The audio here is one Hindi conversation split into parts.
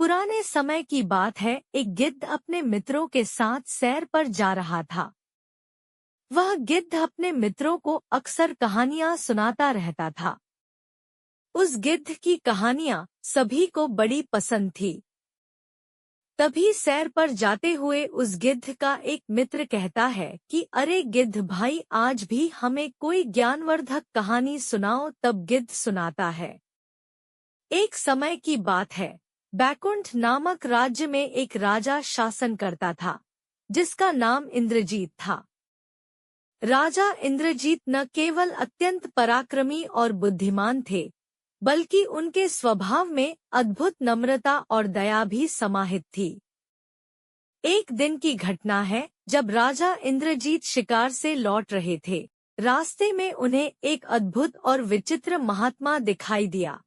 पुराने समय की बात है, एक गिद्ध अपने मित्रों के साथ सैर पर जा रहा था। वह गिद्ध अपने मित्रों को अक्सर कहानियां सुनाता रहता था। उस गिद्ध की कहानियां सभी को बड़ी पसंद थी। तभी सैर पर जाते हुए उस गिद्ध का एक मित्र कहता है कि अरे गिद्ध भाई, आज भी हमें कोई ज्ञानवर्धक कहानी सुनाओ। तब गिद्ध सुनाता है। एक समय की बात है, बैकुंठ नामक राज्य में एक राजा शासन करता था, जिसका नाम इंद्रजीत था। राजा इंद्रजीत न केवल अत्यंत पराक्रमी और बुद्धिमान थे, बल्कि उनके स्वभाव में अद्भुत नम्रता और दया भी समाहित थी। एक दिन की घटना है, जब राजा इंद्रजीत शिकार से लौट रहे थे। रास्ते में उन्हें एक अद्भुत और विचित्र महात्मा दिखाई दिया,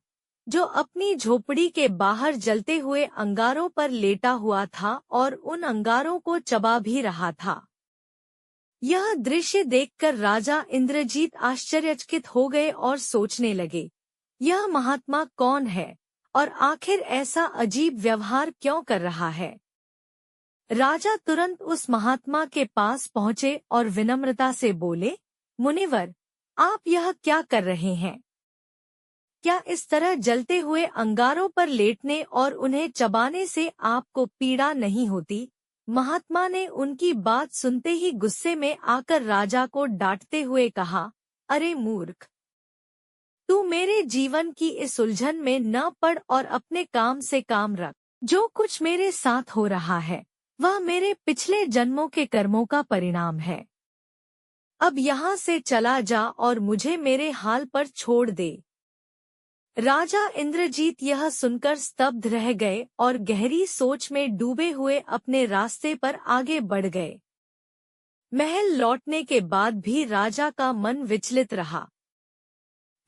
जो अपनी झोपड़ी के बाहर जलते हुए अंगारों पर लेटा हुआ था और उन अंगारों को चबा भी रहा था। यह दृश्य देखकर राजा इंद्रजीत आश्चर्यचकित हो गए और सोचने लगे, यह महात्मा कौन है और आखिर ऐसा अजीब व्यवहार क्यों कर रहा है। राजा तुरंत उस महात्मा के पास पहुंचे और विनम्रता से बोले, मुनिवर, आप यह क्या कर रहे हैं? क्या इस तरह जलते हुए अंगारों पर लेटने और उन्हें चबाने से आपको पीड़ा नहीं होती? महात्मा ने उनकी बात सुनते ही गुस्से में आकर राजा को डांटते हुए कहा, अरे मूर्ख, तू मेरे जीवन की इस उलझन में न पड़ और अपने काम से काम रख। जो कुछ मेरे साथ हो रहा है, वह मेरे पिछले जन्मों के कर्मों का परिणाम है। अब यहाँ से चला जा और मुझे मेरे हाल पर छोड़ दे। राजा इंद्रजीत यह सुनकर स्तब्ध रह गए और गहरी सोच में डूबे हुए अपने रास्ते पर आगे बढ़ गए। महल लौटने के बाद भी राजा का मन विचलित रहा।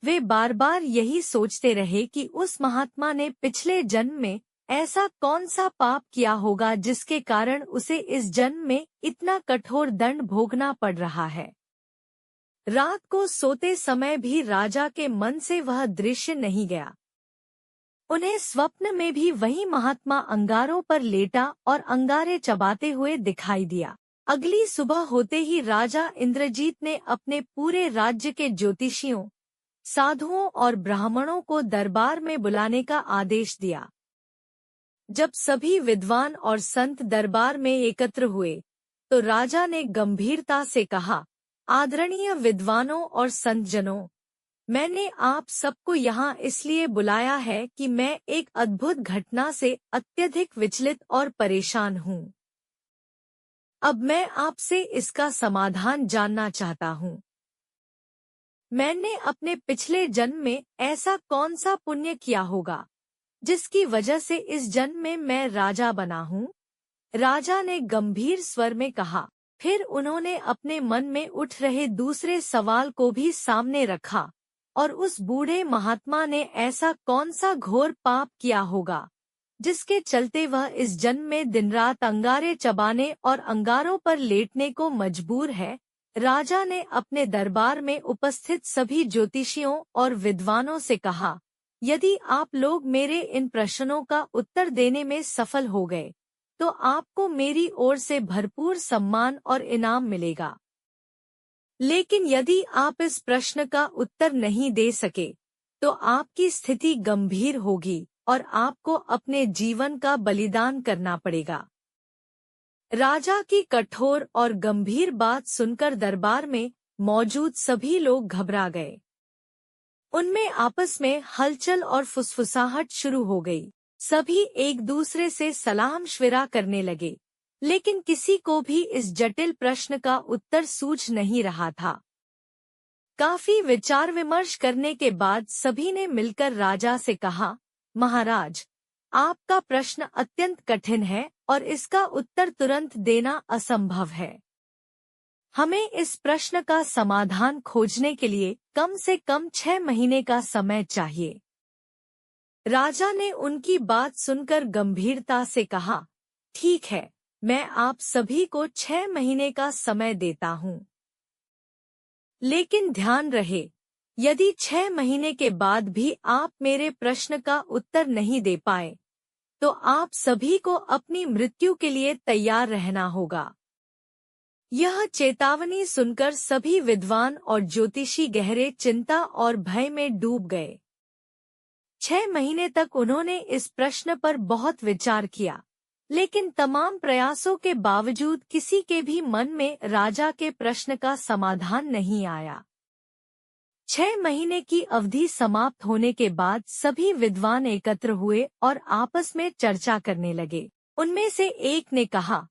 वे बार बार यही सोचते रहे कि उस महात्मा ने पिछले जन्म में ऐसा कौन सा पाप किया होगा जिसके कारण उसे इस जन्म में इतना कठोर दंड भोगना पड़ रहा है। रात को सोते समय भी राजा के मन से वह दृश्य नहीं गया। उन्हें स्वप्न में भी वही महात्मा अंगारों पर लेटा और अंगारे चबाते हुए दिखाई दिया। अगली सुबह होते ही राजा इंद्रजीत ने अपने पूरे राज्य के ज्योतिषियों, साधुओं और ब्राह्मणों को दरबार में बुलाने का आदेश दिया। जब सभी विद्वान और संत दरबार में एकत्र हुए, तो राजा ने गंभीरता से कहा, आदरणीय विद्वानों और संतजनों, मैंने आप सबको यहाँ इसलिए बुलाया है कि मैं एक अद्भुत घटना से अत्यधिक विचलित और परेशान हूँ। अब मैं आपसे इसका समाधान जानना चाहता हूँ। मैंने अपने पिछले जन्म में ऐसा कौन सा पुण्य किया होगा, जिसकी वजह से इस जन्म में मैं राजा बना हूँ? राजा ने गंभीर स्वर में कहा। फिर उन्होंने अपने मन में उठ रहे दूसरे सवाल को भी सामने रखा, और उस बूढ़े महात्मा ने ऐसा कौन सा घोर पाप किया होगा, जिसके चलते वह इस जन्म में दिन रात अंगारे चबाने और अंगारों पर लेटने को मजबूर है। राजा ने अपने दरबार में उपस्थित सभी ज्योतिषियों और विद्वानों से कहा, यदि आप लोग मेरे इन प्रश्नों का उत्तर देने में सफल हो गए, तो आपको मेरी ओर से भरपूर सम्मान और इनाम मिलेगा। लेकिन यदि आप इस प्रश्न का उत्तर नहीं दे सके, तो आपकी स्थिति गंभीर होगी और आपको अपने जीवन का बलिदान करना पड़ेगा। राजा की कठोर और गंभीर बात सुनकर दरबार में मौजूद सभी लोग घबरा गए। उनमें आपस में हलचल और फुसफुसाहट शुरू हो गई। सभी एक दूसरे से सलाह-मशविरा करने लगे, लेकिन किसी को भी इस जटिल प्रश्न का उत्तर सूझ नहीं रहा था। काफी विचार विमर्श करने के बाद सभी ने मिलकर राजा से कहा, महाराज, आपका प्रश्न अत्यंत कठिन है और इसका उत्तर तुरंत देना असंभव है। हमें इस प्रश्न का समाधान खोजने के लिए कम से कम 6 महीने का समय चाहिए। राजा ने उनकी बात सुनकर गंभीरता से कहा, ठीक है, मैं आप सभी को 6 महीने का समय देता हूँ। लेकिन ध्यान रहे, यदि 6 महीने के बाद भी आप मेरे प्रश्न का उत्तर नहीं दे पाए, तो आप सभी को अपनी मृत्यु के लिए तैयार रहना होगा। यह चेतावनी सुनकर सभी विद्वान और ज्योतिषी गहरे चिंता और भय में डूब गए। 6 महीने तक उन्होंने इस प्रश्न पर बहुत विचार किया, लेकिन तमाम प्रयासों के बावजूद किसी के भी मन में राजा के प्रश्न का समाधान नहीं आया। 6 महीने की अवधि समाप्त होने के बाद सभी विद्वान एकत्र हुए और आपस में चर्चा करने लगे। उनमें से एक ने कहा,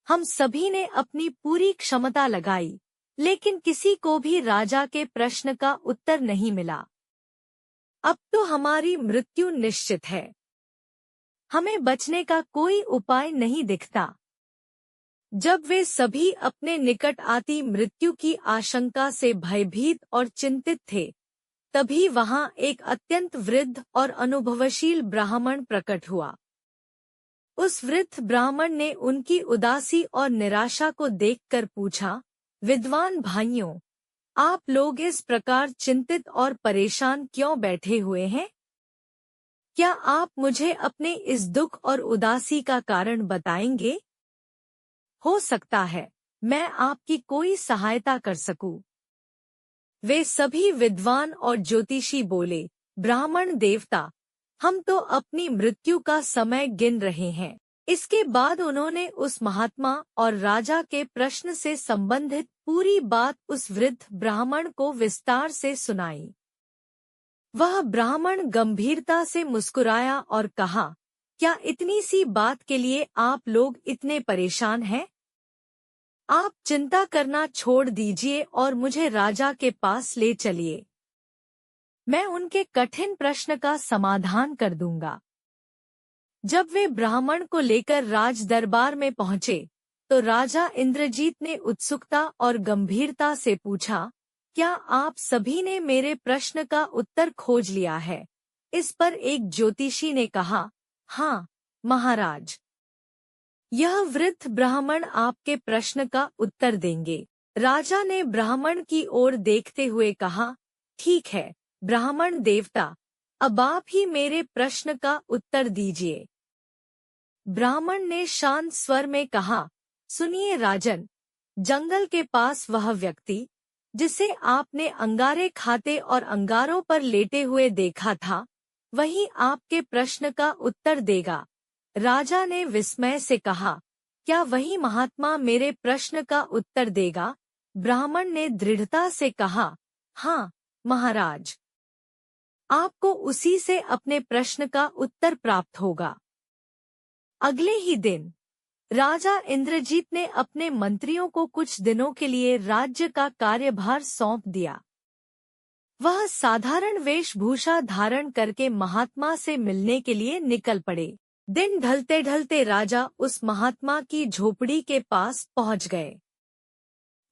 हम सभी ने अपनी पूरी क्षमता लगाई, लेकिन किसी को भी राजा के प्रश्न का उत्तर नहीं मिला। अब तो हमारी मृत्यु निश्चित है। हमें बचने का कोई उपाय नहीं दिखता। जब वे सभी अपने निकट आती मृत्यु की आशंका से भयभीत और चिंतित थे, तभी वहां एक अत्यंत वृद्ध और अनुभवशील ब्राह्मण प्रकट हुआ। उस वृद्ध ब्राह्मण ने उनकी उदासी और निराशा को देखकर पूछा, विद्वान भाइयों, आप लोग इस प्रकार चिंतित और परेशान क्यों बैठे हुए हैं? क्या आप मुझे अपने इस दुख और उदासी का कारण बताएंगे? हो सकता है मैं आपकी कोई सहायता कर सकूं। वे सभी विद्वान और ज्योतिषी बोले, ब्राह्मण देवता, हम तो अपनी मृत्यु का समय गिन रहे हैं। इसके बाद उन्होंने उस महात्मा और राजा के प्रश्न से संबंधित पूरी बात उस वृद्ध ब्राह्मण को विस्तार से सुनाई। वह ब्राह्मण गंभीरता से मुस्कुराया और कहा, क्या इतनी सी बात के लिए आप लोग इतने परेशान हैं? आप चिंता करना छोड़ दीजिए और मुझे राजा के पास ले चलिए। मैं उनके कठिन प्रश्न का समाधान कर दूंगा। जब वे ब्राह्मण को लेकर राज दरबार में पहुंचे, तो राजा इंद्रजीत ने उत्सुकता और गंभीरता से पूछा, क्या आप सभी ने मेरे प्रश्न का उत्तर खोज लिया है? इस पर एक ज्योतिषी ने कहा, हाँ महाराज, यह वृद्ध ब्राह्मण आपके प्रश्न का उत्तर देंगे। राजा ने ब्राह्मण की ओर देखते हुए कहा, ठीक है ब्राह्मण देवता, अब आप ही मेरे प्रश्न का उत्तर दीजिए। ब्राह्मण ने शांत स्वर में कहा, सुनिए राजन, जंगल के पास वह व्यक्ति जिसे आपने अंगारे खाते और अंगारों पर लेटे हुए देखा था, वही आपके प्रश्न का उत्तर देगा। राजा ने विस्मय से कहा, क्या वही महात्मा मेरे प्रश्न का उत्तर देगा? ब्राह्मण ने दृढ़ता से कहा, हाँ महाराज, आपको उसी से अपने प्रश्न का उत्तर प्राप्त होगा। अगले ही दिन राजा इंद्रजीत ने अपने मंत्रियों को कुछ दिनों के लिए राज्य का कार्यभार सौंप दिया। वह साधारण वेशभूषा धारण करके महात्मा से मिलने के लिए निकल पड़े। दिन ढलते ढलते राजा उस महात्मा की झोपड़ी के पास पहुंच गए।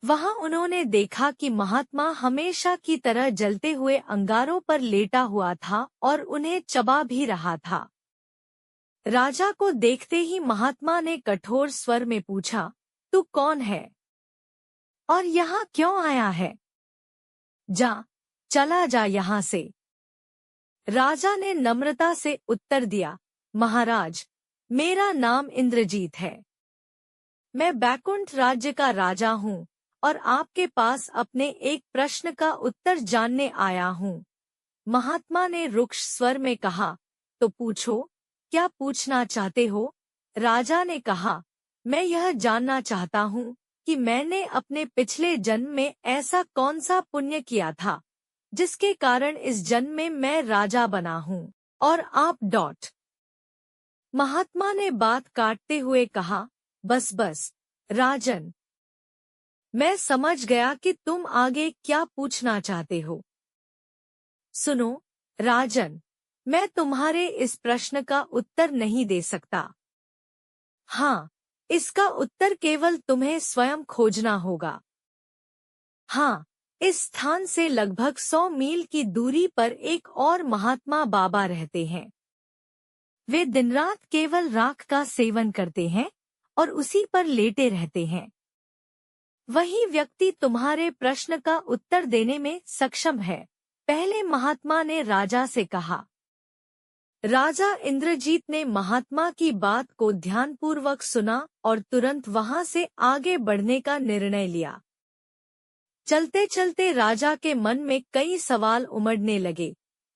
वहां उन्होंने देखा कि महात्मा हमेशा की तरह जलते हुए अंगारों पर लेटा हुआ था और उन्हें चबा भी रहा था। राजा को देखते ही महात्मा ने कठोर स्वर में पूछा, तू कौन है और यहाँ क्यों आया है? चला जा यहाँ से। राजा ने नम्रता से उत्तर दिया, महाराज, मेरा नाम इंद्रजीत है। मैं बैकुंठ राज्य का राजा हूँ और आपके पास अपने एक प्रश्न का उत्तर जानने आया हूँ। महात्मा ने रुक्ष स्वर में कहा, तो पूछो, क्या पूछना चाहते हो? राजा ने कहा, मैं यह जानना चाहता हूँ कि मैंने अपने पिछले जन्म में ऐसा कौन सा पुण्य किया था जिसके कारण इस जन्म में मैं राजा बना हूँ। और आप महात्मा ने बात काटते हुए कहा, बस राजन, मैं समझ गया कि तुम आगे क्या पूछना चाहते हो। सुनो राजन, मैं तुम्हारे इस प्रश्न का उत्तर नहीं दे सकता। हाँ, इसका उत्तर केवल तुम्हें स्वयं खोजना होगा। हाँ, इस स्थान से लगभग 100 मील की दूरी पर एक और महात्मा बाबा रहते हैं। वे दिनरात केवल राख का सेवन करते हैं और उसी पर लेटे रहते हैं। वही व्यक्ति तुम्हारे प्रश्न का उत्तर देने में सक्षम है। पहले महात्मा ने राजा से कहा। राजा इंद्रजीत ने महात्मा की बात को ध्यानपूर्वक सुना और तुरंत वहां से आगे बढ़ने का निर्णय लिया। चलते चलते राजा के मन में कई सवाल उमड़ने लगे।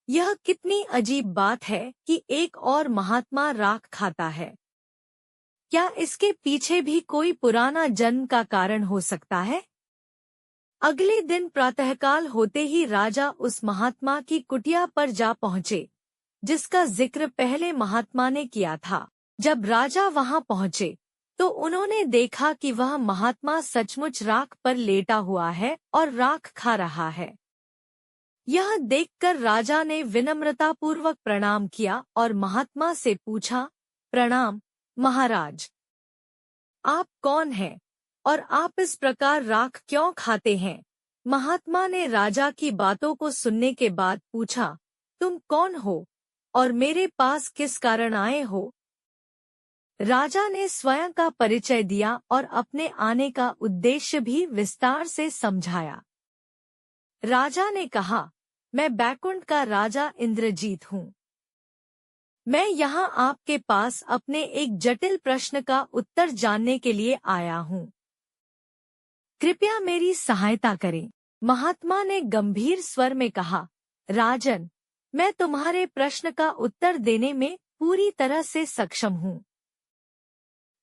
यह कितनी अजीब बात है कि एक और महात्मा राख खाता है। क्या इसके पीछे भी कोई पुराना जन्म का कारण हो सकता है? अगले दिन प्रातःकाल होते ही राजा उस महात्मा की कुटिया पर जा पहुंचे, जिसका जिक्र पहले महात्मा ने किया था। जब राजा वहां पहुंचे तो उन्होंने देखा कि वह महात्मा सचमुच राख पर लेटा हुआ है और राख खा रहा है। यह देखकर राजा ने विनम्रतापूर्वक प्रणाम किया और महात्मा से पूछा, प्रणाम महाराज, आप कौन हैं और आप इस प्रकार राख क्यों खाते हैं? महात्मा ने राजा की बातों को सुनने के बाद पूछा, तुम कौन हो और मेरे पास किस कारण आए हो? राजा ने स्वयं का परिचय दिया और अपने आने का उद्देश्य भी विस्तार से समझाया। राजा ने कहा, मैं बैकुंठ का राजा इंद्रजीत हूँ। मैं यहाँ आपके पास अपने एक जटिल प्रश्न का उत्तर जानने के लिए आया हूँ। कृपया मेरी सहायता करें। महात्मा ने गंभीर स्वर में कहा, राजन, मैं तुम्हारे प्रश्न का उत्तर देने में पूरी तरह से सक्षम हूँ,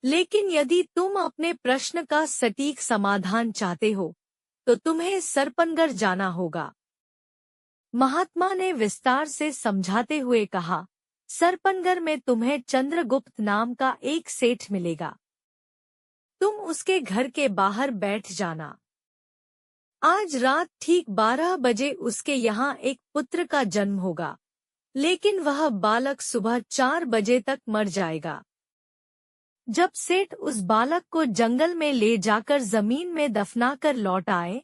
लेकिन यदि तुम अपने प्रश्न का सटीक समाधान चाहते हो तो तुम्हें सरपनगर जाना होगा। महात्मा ने विस्तार से समझाते हुए कहा, सरपनगर में तुम्हें चंद्रगुप्त नाम का एक सेठ मिलेगा। तुम उसके घर के बाहर बैठ जाना। आज रात ठीक 12 बजे उसके यहाँ एक पुत्र का जन्म होगा, लेकिन वह बालक सुबह 4 बजे तक मर जाएगा। जब सेठ उस बालक को जंगल में ले जाकर जमीन में दफनाकर लौट आए,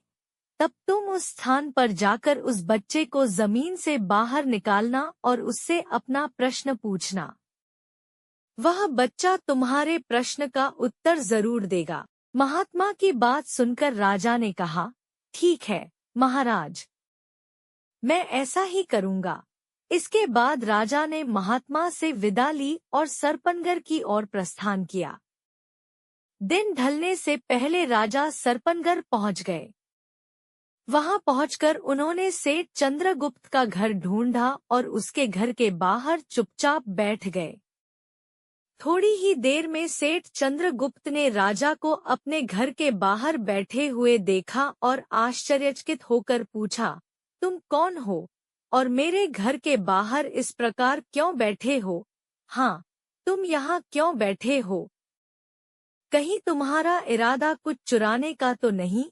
तब तुम उस स्थान पर जाकर उस बच्चे को जमीन से बाहर निकालना और उससे अपना प्रश्न पूछना। वह बच्चा तुम्हारे प्रश्न का उत्तर जरूर देगा। महात्मा की बात सुनकर राजा ने कहा, ठीक है महाराज, मैं ऐसा ही करूँगा। इसके बाद राजा ने महात्मा से विदा ली और सरपनगर की ओर प्रस्थान किया। दिन ढलने से पहले राजा सरपनगर पहुंच गए। वहां पहुंचकर उन्होंने सेठ चंद्रगुप्त का घर ढूंढा और उसके घर के बाहर चुपचाप बैठ गए। थोड़ी ही देर में सेठ चंद्रगुप्त ने राजा को अपने घर के बाहर बैठे हुए देखा और आश्चर्यचकित होकर पूछा, तुम कौन हो और मेरे घर के बाहर इस प्रकार क्यों बैठे हो? हाँ, तुम यहाँ क्यों बैठे हो? कहीं तुम्हारा इरादा कुछ चुराने का तो नहीं?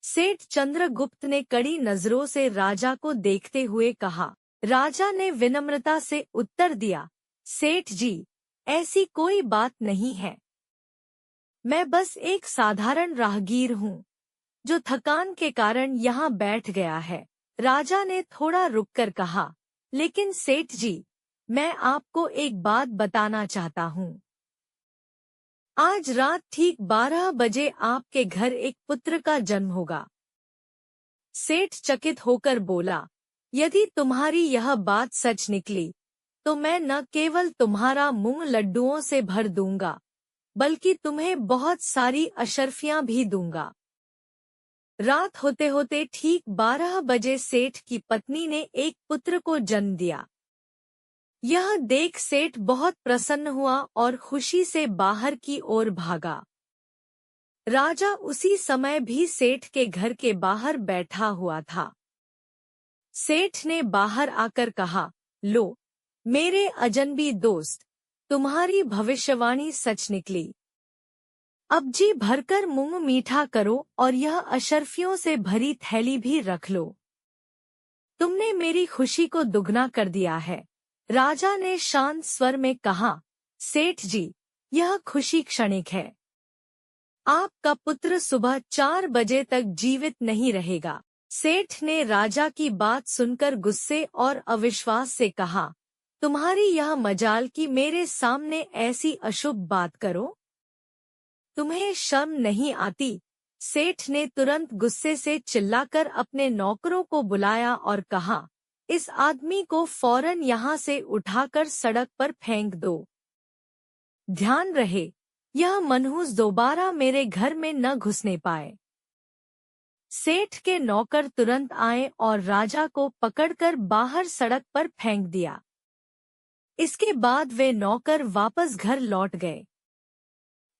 सेठ चंद्रगुप्त ने कड़ी नजरों से राजा को देखते हुए कहा। राजा ने विनम्रता से उत्तर दिया, सेठ जी, ऐसी कोई बात नहीं है। मैं बस एक साधारण राहगीर हूँ, जो थकान के कारण यहाँ बैठ गया है। राजा ने थोड़ा रुककर कहा, लेकिन सेठ जी, मैं आपको एक बात बताना चाहता हूँ। आज रात ठीक 12 बजे आपके घर एक पुत्र का जन्म होगा। सेठ चकित होकर बोला, यदि तुम्हारी यह बात सच निकली तो मैं न केवल तुम्हारा मुंह लड्डुओं से भर दूंगा, बल्कि तुम्हें बहुत सारी अशर्फियां भी दूंगा। रात होते होते ठीक 12 बजे सेठ की पत्नी ने एक पुत्र को जन्म दिया। यह देख सेठ बहुत प्रसन्न हुआ और खुशी से बाहर की ओर भागा। राजा उसी समय भी सेठ के घर के बाहर बैठा हुआ था। सेठ ने बाहर आकर कहा, लो मेरे अजनबी दोस्त, तुम्हारी भविष्यवाणी सच निकली। अब जी भरकर मुंह मीठा करो और यह अशर्फियों से भरी थैली भी रख लो। तुमने मेरी खुशी को दुगना कर दिया है। राजा ने शांत स्वर में कहा, सेठ जी, यह खुशी क्षणिक है। आपका पुत्र सुबह 4 बजे तक जीवित नहीं रहेगा। सेठ ने राजा की बात सुनकर गुस्से और अविश्वास से कहा, तुम्हारी यह मजाल कि मेरे सामने ऐसी अशुभ बात करो? तुम्हें शर्म नहीं आती? सेठ ने तुरंत गुस्से से चिल्लाकर अपने नौकरों को बुलाया और कहा, इस आदमी को फौरन यहाँ से उठाकर सड़क पर फेंक दो। ध्यान रहे, यह मनहूस दोबारा मेरे घर में न घुसने पाए। सेठ के नौकर तुरंत आए और राजा को पकड़कर बाहर सड़क पर फेंक दिया। इसके बाद वे नौकर वापस घर लौट गए।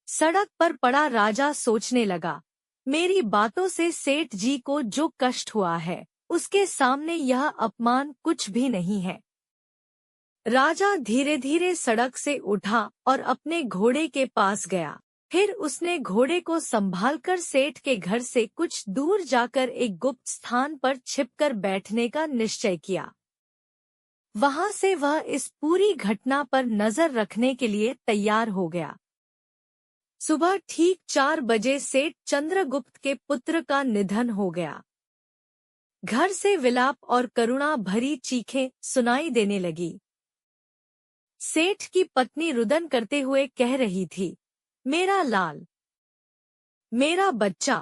सड़क पर पड़ा राजा सोचने लगा, मेरी बातों से सेठ जी को जो कष्ट हुआ है, उसके सामने यह अपमान कुछ भी नहीं है। राजा धीरे धीरे सड़क से उठा और अपने घोड़े के पास गया। फिर उसने घोड़े को संभालकर सेठ के घर से कुछ दूर जाकर एक गुप्त स्थान पर छिपकर बैठने का निश्चय किया। वहां से वह इस पूरी घटना पर नजर रखने के लिए तैयार हो गया। सुबह ठीक 4 बजे सेठ चंद्रगुप्त के पुत्र का निधन हो गया। घर से विलाप और करुणा भरी चीखें सुनाई देने लगी। सेठ की पत्नी रुदन करते हुए कह रही थी, मेरा लाल, मेरा बच्चा,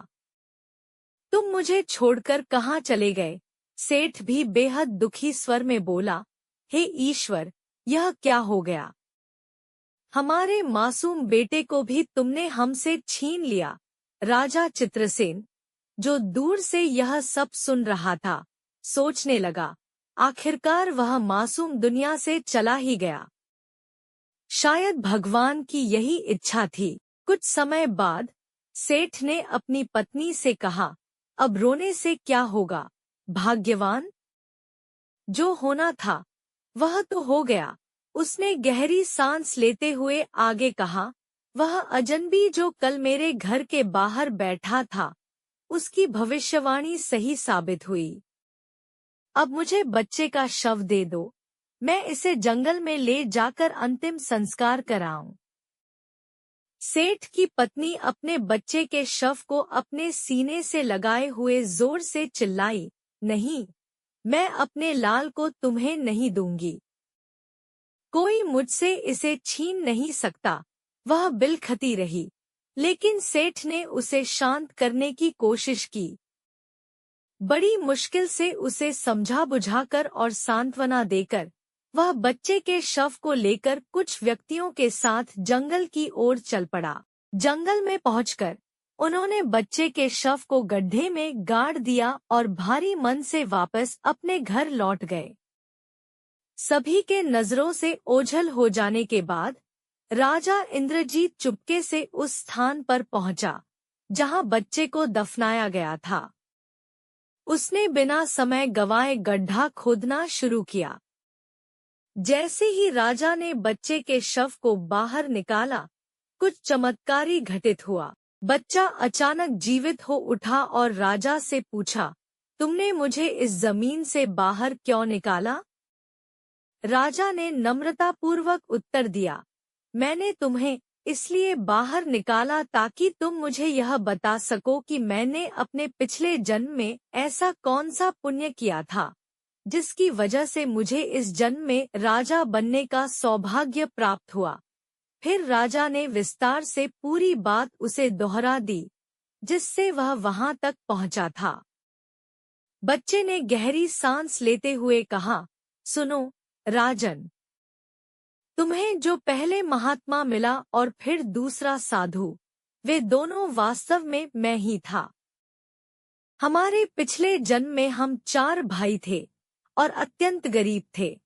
तुम मुझे छोड़कर कहाँ चले गए? सेठ भी बेहद दुखी स्वर में बोला, हे ईश्वर, यह क्या हो गया? हमारे मासूम बेटे को भी तुमने हमसे छीन लिया। राजा चित्रसेन, जो दूर से यह सब सुन रहा था, सोचने लगा, आखिरकार वह मासूम दुनिया से चला ही गया। शायद भगवान की यही इच्छा थी। कुछ समय बाद सेठ ने अपनी पत्नी से कहा, अब रोने से क्या होगा भाग्यवान? जो होना था वह तो हो गया। उसने गहरी सांस लेते हुए आगे कहा, वह अजनबी जो कल मेरे घर के बाहर बैठा था, उसकी भविष्यवाणी सही साबित हुई। अब मुझे बच्चे का शव दे दो, मैं इसे जंगल में ले जाकर अंतिम संस्कार कराऊं। सेठ की पत्नी अपने बच्चे के शव को अपने सीने से लगाए हुए जोर से चिल्लाई, नहीं, मैं अपने लाल को तुम्हें नहीं दूंगी। कोई मुझसे इसे छीन नहीं सकता। वह बिलखती रही, लेकिन सेठ ने उसे शांत करने की कोशिश की। बड़ी मुश्किल से उसे समझा बुझाकर और सांत्वना देकर वह बच्चे के शव को लेकर कुछ व्यक्तियों के साथ जंगल की ओर चल पड़ा। जंगल में पहुंचकर उन्होंने बच्चे के शव को गड्ढे में गाड़ दिया और भारी मन से वापस अपने घर लौट गए। सभी के नजरों से ओझल हो जाने के बाद राजा इंद्रजीत चुपके से उस स्थान पर पहुंचा जहां बच्चे को दफनाया गया था। उसने बिना समय गंवाए गड्ढा खोदना शुरू किया। जैसे ही राजा ने बच्चे के शव को बाहर निकाला, कुछ चमत्कारी घटित हुआ। बच्चा अचानक जीवित हो उठा और राजा से पूछा, तुमने मुझे इस जमीन से बाहर क्यों निकाला? राजा ने नम्रतापूर्वक उत्तर दिया, मैंने तुम्हें इसलिए बाहर निकाला ताकि तुम मुझे यह बता सको कि मैंने अपने पिछले जन्म में ऐसा कौन सा पुण्य किया था जिसकी वजह से मुझे इस जन्म में राजा बनने का सौभाग्य प्राप्त हुआ। फिर राजा ने विस्तार से पूरी बात उसे दोहरा दी जिससे वह वहां तक पहुंचा था। बच्चे ने गहरी सांस लेते हुए कहा, सुनो राजन, तुम्हें जो पहले महात्मा मिला और फिर दूसरा साधु, वे दोनों वास्तव में मैं ही था। हमारे पिछले जन्म में हम 4 भाई थे और अत्यंत गरीब थे।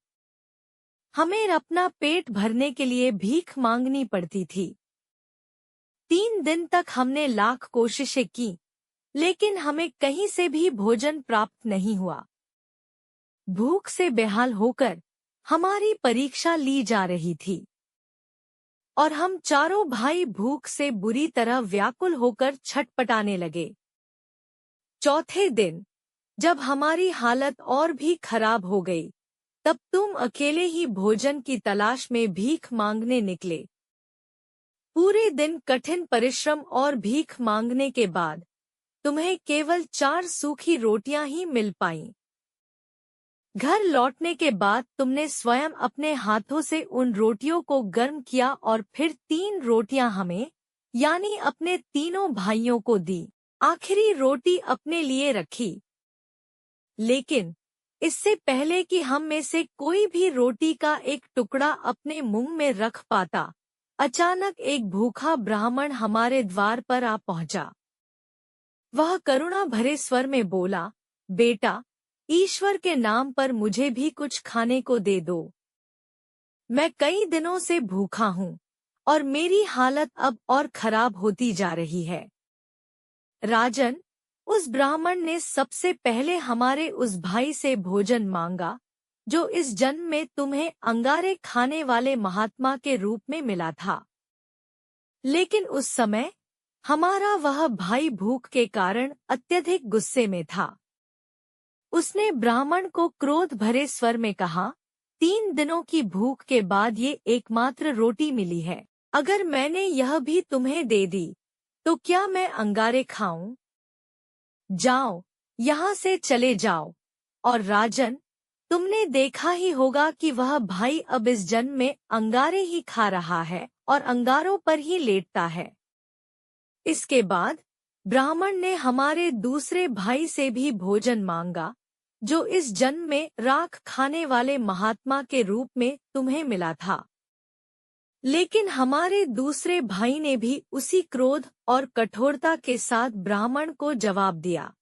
हमें अपना पेट भरने के लिए भीख मांगनी पड़ती थी। 3 दिन तक हमने लाख कोशिशें की, लेकिन हमें कहीं से भी भोजन प्राप्त नहीं हुआ। भूख से बेहाल होकर हमारी परीक्षा ली जा रही थी और हम चारों भाई भूख से बुरी तरह व्याकुल होकर छटपटाने लगे। चौथे दिन जब हमारी हालत और भी खराब हो गई, तब तुम अकेले ही भोजन की तलाश में भीख मांगने निकले। पूरे दिन कठिन परिश्रम और भीख मांगने के बाद तुम्हें केवल 4 सूखी रोटियां ही मिल पाईं। घर लौटने के बाद तुमने स्वयं अपने हाथों से उन रोटियों को गर्म किया और फिर 3 रोटियां हमें, यानी अपने तीनों भाइयों को दी। आखिरी रोटी अपने लिए रखी। लेकिन इससे पहले कि हम में से कोई भी रोटी का एक टुकड़ा अपने मुंह में रख पाता, अचानक एक भूखा ब्राह्मण हमारे द्वार पर आ पहुंचा। वह करुणा भरे स्वर में बोला, बेटा, ईश्वर के नाम पर मुझे भी कुछ खाने को दे दो। मैं कई दिनों से भूखा हूँ और मेरी हालत अब और खराब होती जा रही है। राजन, उस ब्राह्मण ने सबसे पहले हमारे उस भाई से भोजन मांगा जो इस जन्म में तुम्हें अंगारे खाने वाले महात्मा के रूप में मिला था। लेकिन उस समय हमारा वह भाई भूख के कारण अत्यधिक गुस्से में था। उसने ब्राह्मण को क्रोध भरे स्वर में कहा, 3 दिनों की भूख के बाद ये एकमात्र रोटी मिली है। अगर मैंने यह भी तुम्हें दे दी तो क्या मैं अंगारे खाऊं? जाओ, यहाँ से चले जाओ। और राजन, तुमने देखा ही होगा कि वह भाई अब इस जन्म में अंगारे ही खा रहा है और अंगारों पर ही लेटता है। इसके बाद ब्राह्मण ने हमारे दूसरे भाई से भी भोजन मांगा जो इस जन्म में राख खाने वाले महात्मा के रूप में तुम्हें मिला था। लेकिन हमारे दूसरे भाई ने भी उसी क्रोध और कठोरता के साथ ब्राह्मण को जवाब दिया।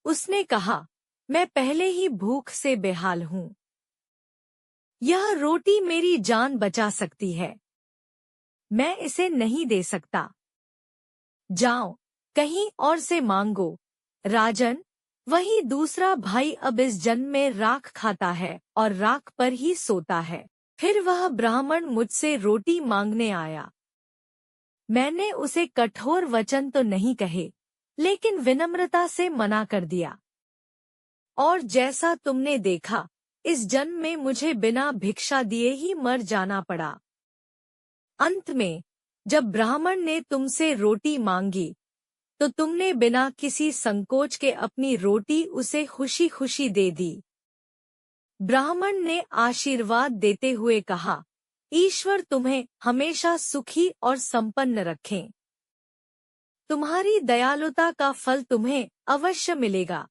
उसने कहा, मैं पहले ही भूख से बेहाल हूँ। यह रोटी मेरी जान बचा सकती है। मैं इसे नहीं दे सकता। जाओ, कहीं और से मांगो। राजन, वही दूसरा भाई अब इस जन्म में राख खाता है और राख पर ही सोता है। फिर वह ब्राह्मण मुझसे रोटी मांगने आया। मैंने उसे कठोर वचन तो नहीं कहे, लेकिन विनम्रता से मना कर दिया। और जैसा तुमने देखा, इस जन्म में मुझे बिना भिक्षा दिए ही मर जाना पड़ा। अंत में जब ब्राह्मण ने तुमसे रोटी मांगी, तो तुमने बिना किसी संकोच के अपनी रोटी उसे खुशी खुशी दे दी। ब्राह्मण ने आशीर्वाद देते हुए कहा, ईश्वर तुम्हें हमेशा सुखी और संपन्न रखें। तुम्हारी दयालुता का फल तुम्हें अवश्य मिलेगा।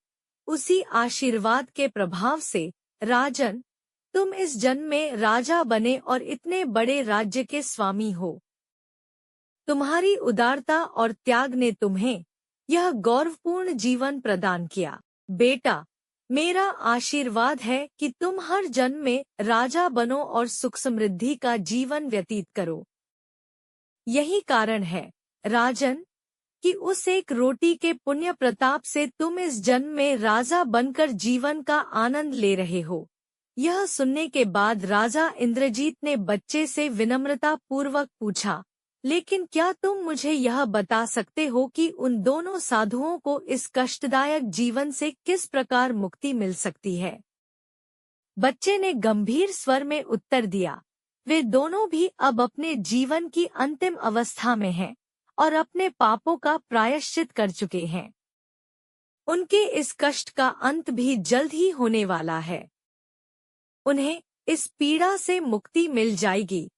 उसी आशीर्वाद के प्रभाव से राजन, तुम इस जन्म में राजा बने और इतने बड़े राज्य के स्वामी हो। तुम्हारी उदारता और त्याग ने तुम्हें यह गौरवपूर्ण जीवन प्रदान किया। बेटा, मेरा आशीर्वाद है कि तुम हर जन्म में राजा बनो और सुख समृद्धि का जीवन व्यतीत करो। यही कारण है, राजन, कि उस एक रोटी के पुण्य प्रताप से तुम इस जन्म में राजा बनकर जीवन का आनंद ले रहे हो। यह सुनने के बाद राजा इंद्रजीत ने बच्चे से विनम्रता पूर्वक पूछा, लेकिन क्या तुम मुझे यह बता सकते हो कि उन दोनों साधुओं को इस कष्टदायक जीवन से किस प्रकार मुक्ति मिल सकती है? बच्चे ने गंभीर स्वर में उत्तर दिया, वे दोनों भी अब अपने जीवन की अंतिम अवस्था में हैं और अपने पापों का प्रायश्चित कर चुके हैं। उनके इस कष्ट का अंत भी जल्द ही होने वाला है। उन्हें इस पीड़ा से मुक्ति मिल जाएगी।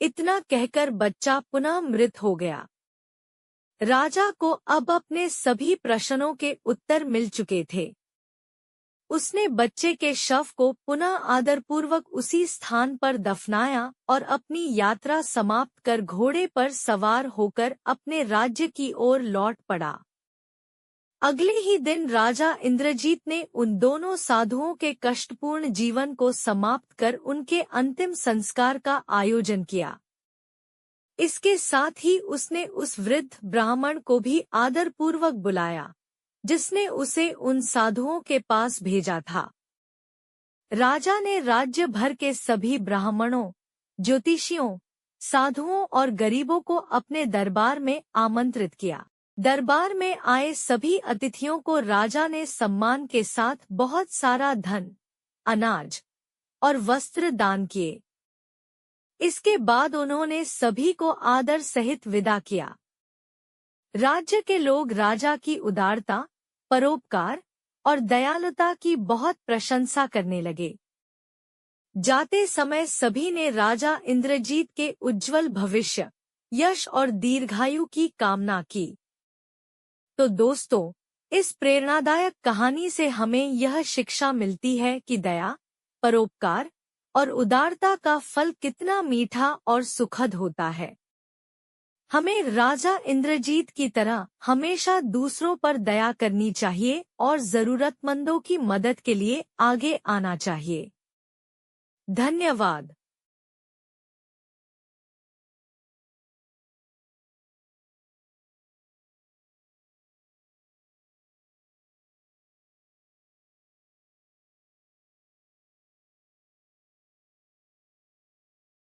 इतना कहकर बच्चा पुनः मृत हो गया। राजा को अब अपने सभी प्रश्नों के उत्तर मिल चुके थे। उसने बच्चे के शव को पुनः आदरपूर्वक उसी स्थान पर दफनाया और अपनी यात्रा समाप्त कर घोड़े पर सवार होकर अपने राज्य की ओर लौट पड़ा। अगले ही दिन राजा इंद्रजीत ने उन दोनों साधुओं के कष्टपूर्ण जीवन को समाप्त कर उनके अंतिम संस्कार का आयोजन किया। इसके साथ ही उसने उस वृद्ध ब्राह्मण को भी आदरपूर्वक बुलाया, जिसने उसे उन साधुओं के पास भेजा था। राजा ने राज्य भर के सभी ब्राह्मणों, ज्योतिषियों, साधुओं और गरीबों को अपने दरबार में आमंत्रित किया। दरबार में आए सभी अतिथियों को राजा ने सम्मान के साथ बहुत सारा धन, अनाज और वस्त्र दान किए। इसके बाद उन्होंने सभी को आदर सहित विदा किया। राज्य के लोग राजा की उदारता, परोपकार और दयालुता की बहुत प्रशंसा करने लगे। जाते समय सभी ने राजा इंद्रजीत के उज्जवल भविष्य, यश और दीर्घायु की कामना की। तो दोस्तों, इस प्रेरणादायक कहानी से हमें यह शिक्षा मिलती है कि दया, परोपकार और उदारता का फल कितना मीठा और सुखद होता है। हमें राजा इंद्रजीत की तरह हमेशा दूसरों पर दया करनी चाहिए और जरूरतमंदों की मदद के लिए आगे आना चाहिए। धन्यवाद।